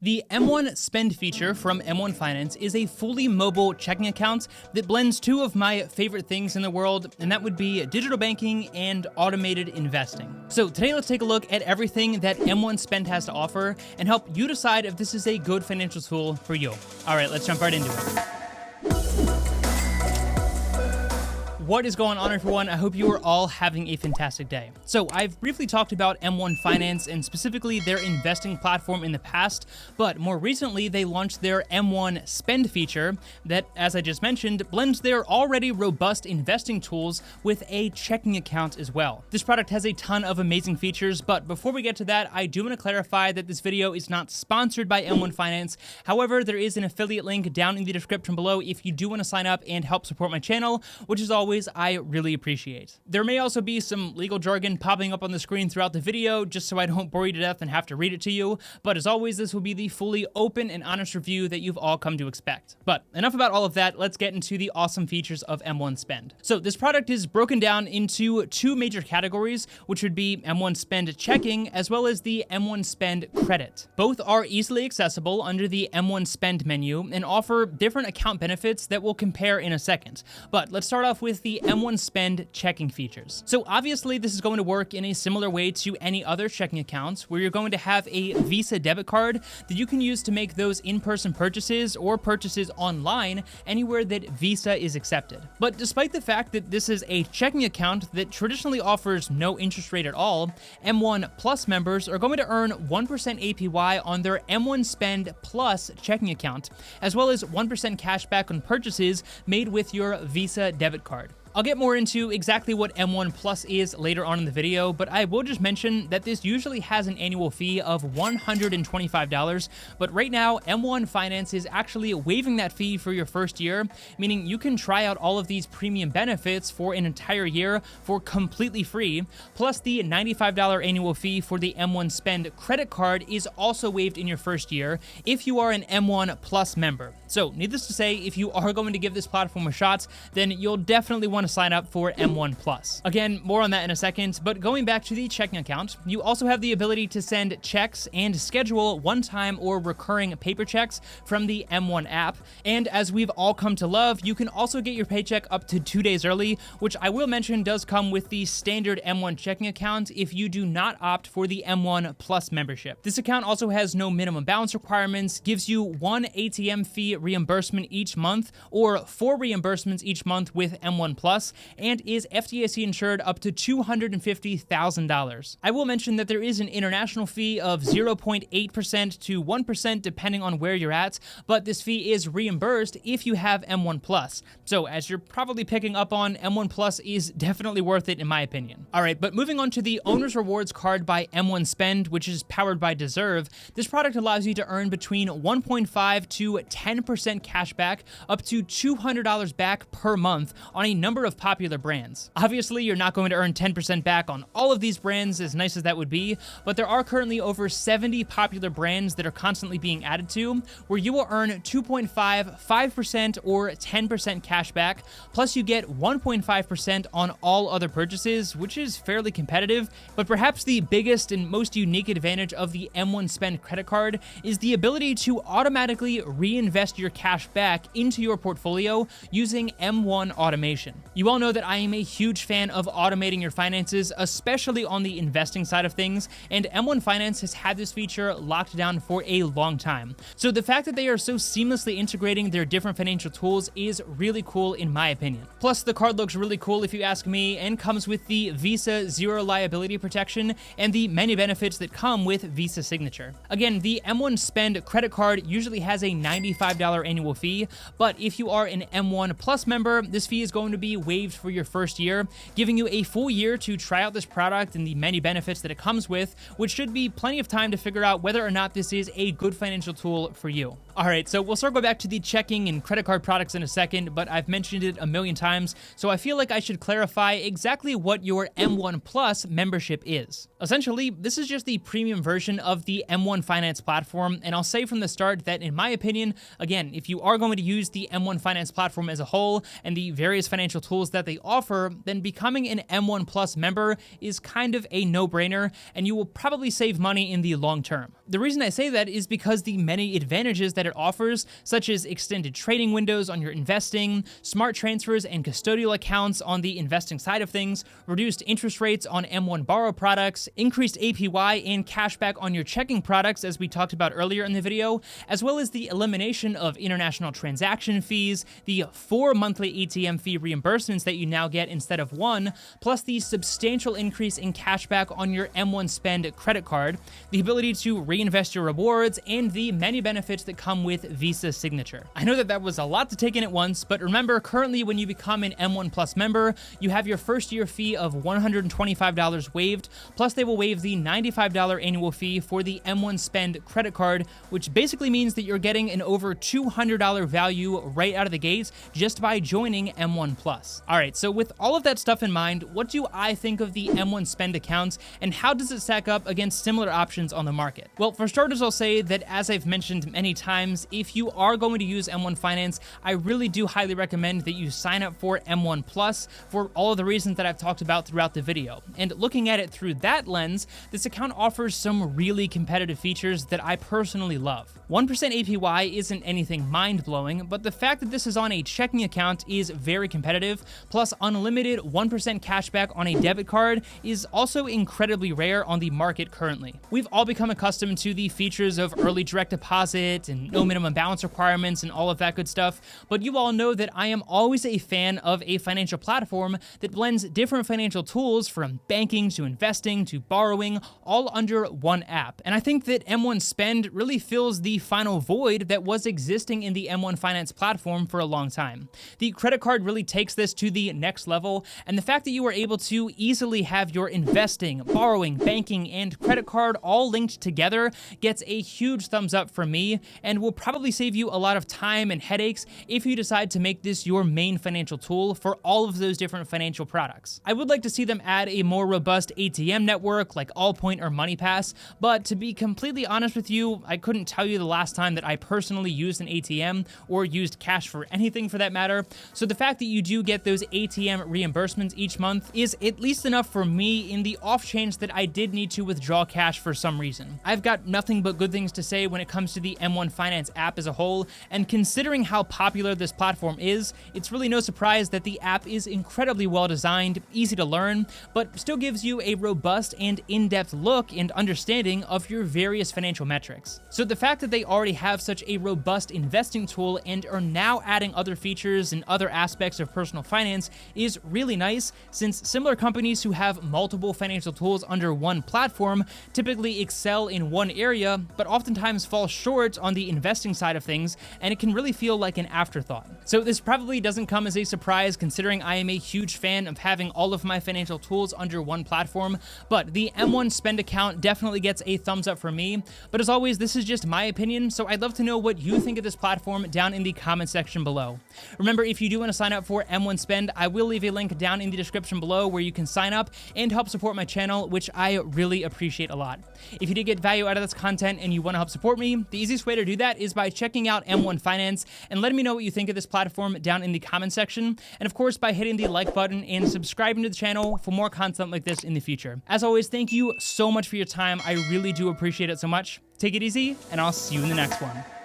The M1 Spend feature from M1 Finance is a fully mobile checking account that blends two of my favorite things in the world, and that would be digital banking and automated investing. So today let's take a look at everything that M1 Spend has to offer and help you decide if this is a good financial tool for you. All right, let's jump right into it. What is going on, everyone? I hope you are all having a fantastic day. So I've briefly talked about M1 Finance and specifically their investing platform in the past, but more recently they launched their M1 Spend feature that, as I just mentioned, blends their already robust investing tools with a checking account as well. This product has a ton of amazing features, but before we get to that, I do want to clarify that this video is not sponsored by M1 Finance. However, there is an affiliate link down in the description below if you do want to sign up and help support my channel, which is always I really appreciate. There may also be some legal jargon popping up on the screen throughout the video, just so I don't bore you to death and have to read it to you, but as always, this will be the fully open and honest review that you've all come to expect. But enough about all of that, let's get into the awesome features of M1 Spend. So this product is broken down into two major categories, which would be M1 Spend Checking as well as the M1 Spend Credit. Both are easily accessible under the M1 Spend menu and offer different account benefits that we'll compare in a second. But let's start off with the M1 Spend checking features. So obviously this is going to work in a similar way to any other checking accounts, where you're going to have a Visa debit card that you can use to make those in-person purchases or purchases online anywhere that Visa is accepted. But despite the fact that this is a checking account that traditionally offers no interest rate at all, M1 Plus members are going to earn 1% APY on their M1 Spend Plus checking account, as well as 1% cash back on purchases made with your Visa debit card. I'll get more into exactly what M1 Plus is later on in the video, but I will just mention that this usually has an annual fee of $125, but right now M1 Finance is actually waiving that fee for your first year, meaning you can try out all of these premium benefits for an entire year for completely free, plus the $95 annual fee for the M1 Spend credit card is also waived in your first year if you are an M1 Plus member. So needless to say, if you are going to give this platform a shot, then you'll definitely want to sign up for M1 Plus. Again, more on that in a second, but going back to the checking account, you also have the ability to send checks and schedule one-time or recurring paper checks from the M1 app. And as we've all come to love, you can also get your paycheck up to 2 days early, which I will mention does come with the standard M1 checking account if you do not opt for the M1 Plus membership. This account also has no minimum balance requirements, gives you one ATM fee reimbursement each month or 4 reimbursements each month with M1 Plus, and is FDIC insured up to $250,000. I will mention that there is an international fee of 0.8% to 1% depending on where you're at, but this fee is reimbursed if you have M1 Plus. So as you're probably picking up on, M1 Plus is definitely worth it in my opinion. All right, but moving on to the Owner's Rewards card by M1 Spend, which is powered by Deserve, this product allows you to earn between 1.5 to 10% cash back, up to $200 back per month on a number of popular brands. Obviously, you're not going to earn 10% back on all of these brands, as nice as that would be, but there are currently over 70 popular brands that are constantly being added to, where you will earn 2.5, 5%, or 10% cash back, plus you get 1.5% on all other purchases, which is fairly competitive. But perhaps the biggest and most unique advantage of the M1 Spend credit card is the ability to automatically reinvest your cash back into your portfolio using M1 automation. You all know that I am a huge fan of automating your finances, especially on the investing side of things, and M1 Finance has had this feature locked down for a long time. So the fact that they are so seamlessly integrating their different financial tools is really cool in my opinion. Plus, the card looks really cool if you ask me, and comes with the Visa Zero Liability Protection and the many benefits that come with Visa Signature. Again, the M1 Spend credit card usually has a $95 annual fee, but if you are an M1 Plus member, this fee is going to be waived for your first year, giving you a full year to try out this product and the many benefits that it comes with, which should be plenty of time to figure out whether or not this is a good financial tool for you. All right, so we'll circle back to the checking and credit card products in a second, but I've mentioned it a million times, so I feel like I should clarify exactly what your M1 Plus membership is. Essentially, this is just the premium version of the M1 Finance platform, and I'll say from the start that in my opinion, again, if you are going to use the M1 Finance platform as a whole and the various financial tools that they offer, then becoming an M1 Plus member is kind of a no-brainer, and you will probably save money in the long term. the reason I say that is because the many advantages that it offers, such as extended trading windows on your investing, smart transfers and custodial accounts on the investing side of things, reduced interest rates on M1 borrow products, increased APY and cashback on your checking products, as we talked about earlier in the video, as well as the elimination of international transaction fees, the 4 monthly ATM fee reimbursements that you now get instead of 1, plus the substantial increase in cashback on your M1 Spend credit card, the ability to reinvest your rewards, and the many benefits that come with Visa Signature. I know that was a lot to take in at once, but remember, currently when you become an M1 Plus member, you have your first year fee of $125 waived, plus they will waive the $95 annual fee for the M1 Spend credit card, which basically means that you're getting an over $200 value right out of the gates just by joining M1 Plus. Alright, so with all of that stuff in mind, what do I think of the M1 Spend accounts, and how does it stack up against similar options on the market? Well, for starters, I'll say that, as I've mentioned many times, if you are going to use M1 Finance, I really do highly recommend that you sign up for M1 Plus for all of the reasons that I've talked about throughout the video. And looking at it through that lens, this account offers some really competitive features that I personally love. 1% APY isn't anything mind-blowing, but the fact that this is on a checking account is very competitive, plus unlimited 1% cashback on a debit card is also incredibly rare on the market currently. We've all become accustomed to the features of early direct deposit and no minimum balance requirements and all of that good stuff, but you all know that I am always a fan of a financial platform that blends different financial tools from banking to investing to borrowing all under one app. And I think that M1 Spend really fills the final void that was existing in the M1 Finance platform for a long time. The credit card really takes this to the next level, and the fact that you are able to easily have your investing, borrowing, banking, and credit card all linked together gets a huge thumbs up from me, and will probably save you a lot of time and headaches if you decide to make this your main financial tool for all of those different financial products. I would like to see them add a more robust ATM network like Allpoint or MoneyPass, but to be completely honest with you, I couldn't tell you the last time that I personally used an ATM or used cash for anything for that matter, so the fact that you do get those ATM reimbursements each month is at least enough for me in the off chance that I did need to withdraw cash for some reason. I've got nothing but good things to say when it comes to the M1 Finance app as a whole, and considering how popular this platform is, it's really no surprise that the app is incredibly well designed, easy to learn, but still gives you a robust and in-depth look and understanding of your various financial metrics. So the fact that they already have such a robust investing tool and are now adding other features and other aspects of personal finance is really nice, since similar companies who have multiple financial tools under one platform typically excel in one area, but oftentimes fall short on the investing side of things, and it can really feel like an afterthought. So this probably doesn't come as a surprise, considering I am a huge fan of having all of my financial tools under one platform, but the M1 Spend account definitely gets a thumbs up for me. But as always, this is just my opinion, so I'd love to know what you think of this platform down in the comment section below. Remember, if you do want to sign up for M1 Spend, I will leave a link down in the description below where you can sign up and help support my channel, which I really appreciate a lot. If you did get value out of this content and you want to help support me, the easiest way to do that is by checking out M1 Finance and letting me know what you think of this platform down in the comment section, and of course by hitting the like button and subscribing to the channel for more content like this in the future. As always, thank you so much for your time. I really do appreciate it so much. Take it easy, and I'll see you in the next one.